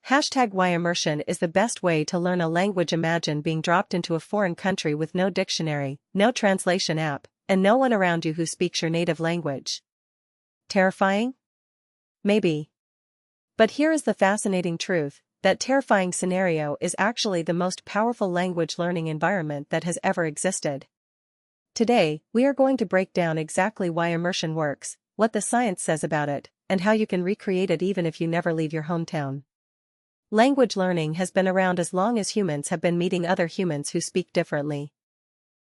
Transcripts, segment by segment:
Why immersion is the best way to learn a language. Imagine being dropped into a foreign country with no dictionary, no translation app, and no one around you who speaks your native language. Terrifying? Maybe. But here is the fascinating truth, that terrifying scenario is actually the most powerful language learning environment that has ever existed. Today, we are going to break down exactly why immersion works, what the science says about it, and how you can recreate it even if you never leave your hometown. Language learning has been around as long as humans have been meeting other humans who speak differently.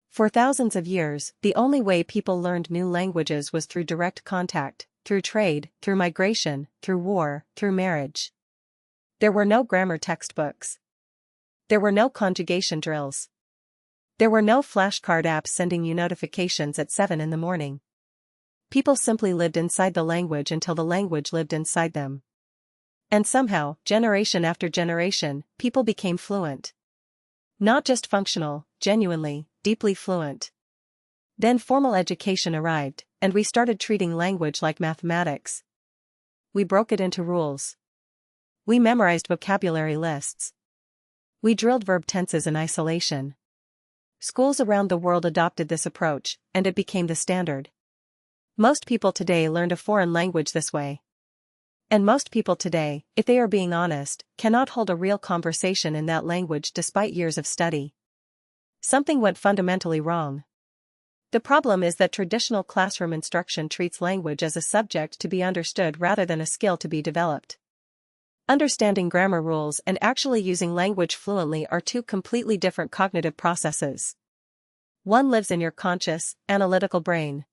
For thousands of years, the only way people learned new languages was through direct contact, through trade, through migration, through war, through marriage. There were no grammar textbooks. There were no conjugation drills. There were no flashcard apps sending you notifications at 7 in the morning. People simply lived inside the language until the language lived inside them. And somehow, generation after generation, people became fluent. Not just functional, genuinely, deeply fluent. Then formal education arrived, and we started treating language like mathematics. We broke it into rules. We memorized vocabulary lists. We drilled verb tenses in isolation. Schools around the world adopted this approach, and it became the standard. Most people today learned a foreign language this way. And most people today, if they are being honest, cannot hold a real conversation in that language despite years of study. Something went fundamentally wrong. The problem is that traditional classroom instruction treats language as a subject to be understood rather than a skill to be developed. Understanding grammar rules and actually using language fluently are two completely different cognitive processes. One lives in your conscious, analytical brain.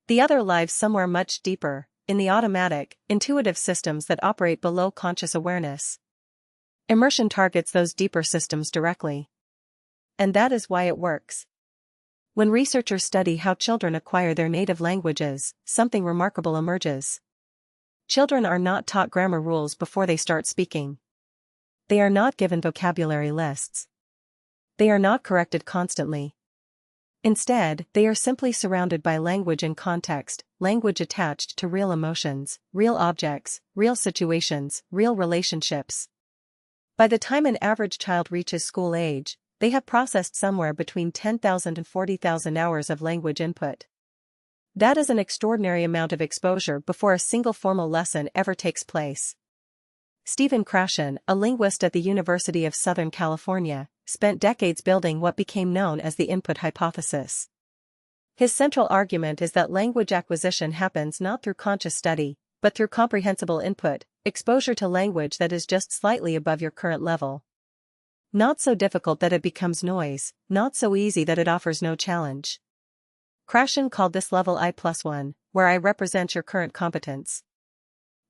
The other lives somewhere much deeper, in the automatic, intuitive systems that operate below conscious awareness. Immersion targets those deeper systems directly. And that is why it works. When researchers study how children acquire their native languages, something remarkable emerges. Children are not taught grammar rules before they start speaking. They are not given vocabulary lists. They are not corrected constantly. Instead, they are simply surrounded by language and context, language attached to real emotions, real objects, real situations, real relationships. By the time an average child reaches school age, they have processed somewhere between 10,000 and 40,000 hours of language input. That is an extraordinary amount of exposure before a single formal lesson ever takes place. Stephen Krashen, a linguist at the University of Southern California, spent decades building what became known as the input hypothesis. His central argument is that language acquisition happens not through conscious study, but through comprehensible input, exposure to language that is just slightly above your current level. Not so difficult that it becomes noise, not so easy that it offers no challenge. Krashen called this level I+1, where I represents your current competence.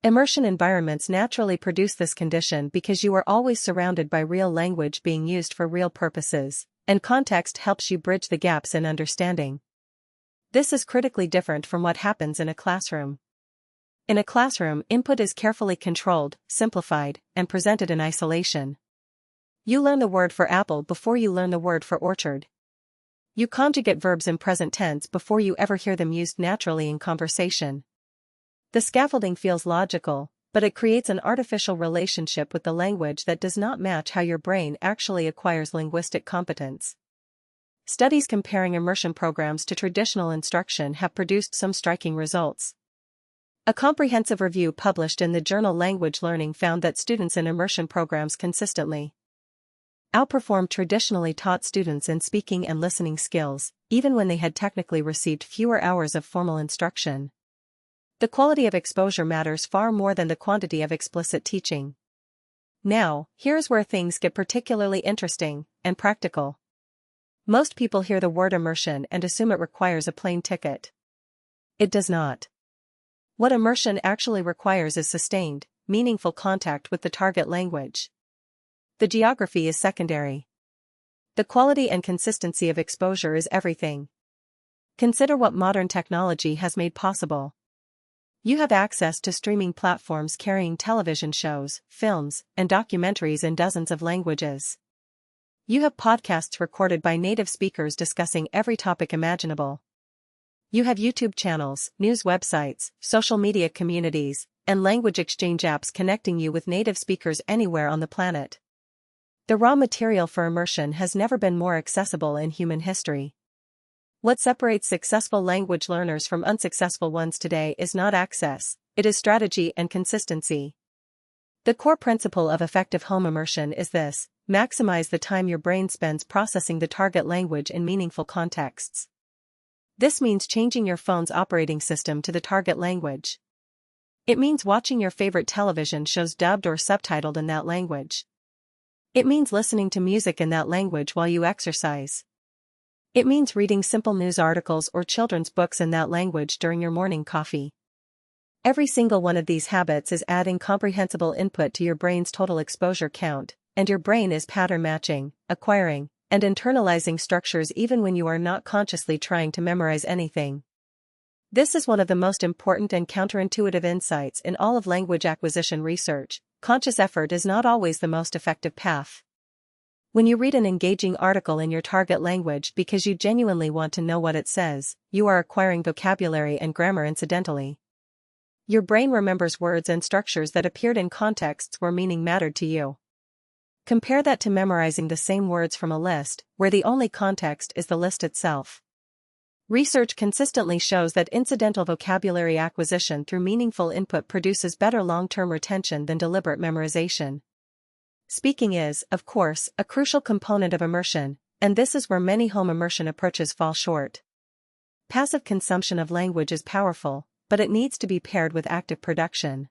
Immersion environments naturally produce this condition because you are always surrounded by real language being used for real purposes, and context helps you bridge the gaps in understanding. This is critically different from what happens in a classroom. In a classroom, input is carefully controlled, simplified, and presented in isolation. You learn the word for apple before you learn the word for orchard. You conjugate verbs in present tense before you ever hear them used naturally in conversation. The scaffolding feels logical, but it creates an artificial relationship with the language that does not match how your brain actually acquires linguistic competence. Studies comparing immersion programs to traditional instruction have produced some striking results. A comprehensive review published in the journal Language Learning found that students in immersion programs consistently outperformed traditionally taught students in speaking and listening skills, even when they had technically received fewer hours of formal instruction. The quality of exposure matters far more than the quantity of explicit teaching. Now, here's where things get particularly interesting and practical. Most people hear the word immersion and assume it requires a plane ticket. It does not. What immersion actually requires is sustained, meaningful contact with the target language. The geography is secondary. The quality and consistency of exposure is everything. Consider what modern technology has made possible. You have access to streaming platforms carrying television shows, films, and documentaries in dozens of languages. You have podcasts recorded by native speakers discussing every topic imaginable. You have YouTube channels, news websites, social media communities, and language exchange apps connecting you with native speakers anywhere on the planet. The raw material for immersion has never been more accessible in human history. What separates successful language learners from unsuccessful ones today is not access, it is strategy and consistency. The core principle of effective home immersion is this: maximize the time your brain spends processing the target language in meaningful contexts. This means changing your phone's operating system to the target language. It means watching your favorite television shows dubbed or subtitled in that language. It means listening to music in that language while you exercise. It means reading simple news articles or children's books in that language during your morning coffee. Every single one of these habits is adding comprehensible input to your brain's total exposure count, and your brain is pattern matching, acquiring, and internalizing structures even when you are not consciously trying to memorize anything. This is one of the most important and counterintuitive insights in all of language acquisition research. Conscious effort is not always the most effective path. When you read an engaging article in your target language because you genuinely want to know what it says, you are acquiring vocabulary and grammar incidentally. Your brain remembers words and structures that appeared in contexts where meaning mattered to you. Compare that to memorizing the same words from a list, where the only context is the list itself. Research consistently shows that incidental vocabulary acquisition through meaningful input produces better long-term retention than deliberate memorization. Speaking is, of course, a crucial component of immersion, and this is where many home immersion approaches fall short. Passive consumption of language is powerful, but it needs to be paired with active production.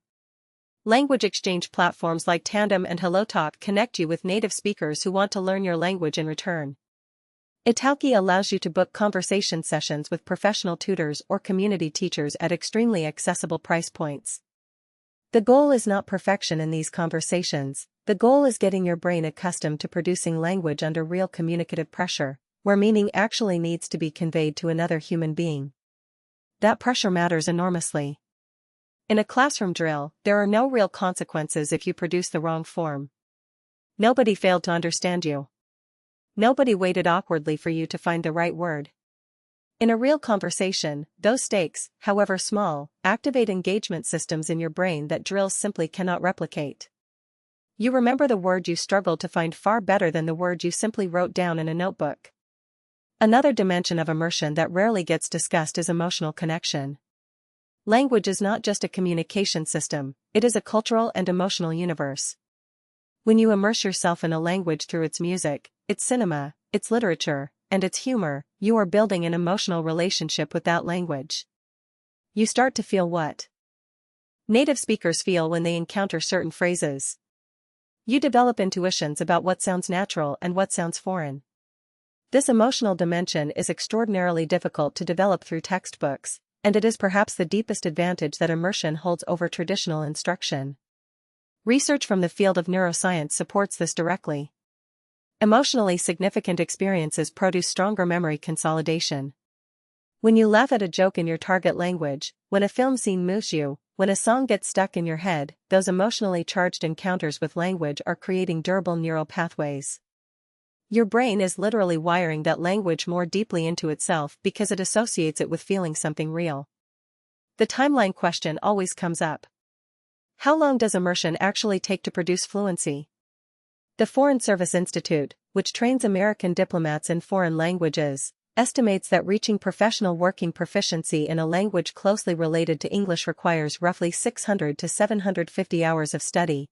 Language exchange platforms like Tandem and HelloTalk connect you with native speakers who want to learn your language in return. Italki allows you to book conversation sessions with professional tutors or community teachers at extremely accessible price points. The goal is not perfection in these conversations, the goal is getting your brain accustomed to producing language under real communicative pressure, where meaning actually needs to be conveyed to another human being. That pressure matters enormously. In a classroom drill, there are no real consequences if you produce the wrong form. Nobody failed to understand you. Nobody waited awkwardly for you to find the right word. In a real conversation, those stakes, however small, activate engagement systems in your brain that drills simply cannot replicate. You remember the word you struggled to find far better than the word you simply wrote down in a notebook. Another dimension of immersion that rarely gets discussed is emotional connection. Language is not just a communication system, it is a cultural and emotional universe. When you immerse yourself in a language through its music, its cinema, its literature, and its humor, you are building an emotional relationship with that language. You start to feel what native speakers feel when they encounter certain phrases. You develop intuitions about what sounds natural and what sounds foreign. This emotional dimension is extraordinarily difficult to develop through textbooks, and it is perhaps the deepest advantage that immersion holds over traditional instruction. Research from the field of neuroscience supports this directly. Emotionally significant experiences produce stronger memory consolidation. When you laugh at a joke in your target language, when a film scene moves you, when a song gets stuck in your head, those emotionally charged encounters with language are creating durable neural pathways. Your brain is literally wiring that language more deeply into itself because it associates it with feeling something real. The timeline question always comes up. How long does immersion actually take to produce fluency? The Foreign Service Institute, which trains American diplomats in foreign languages, estimates that reaching professional working proficiency in a language closely related to English requires roughly 600 to 750 hours of study,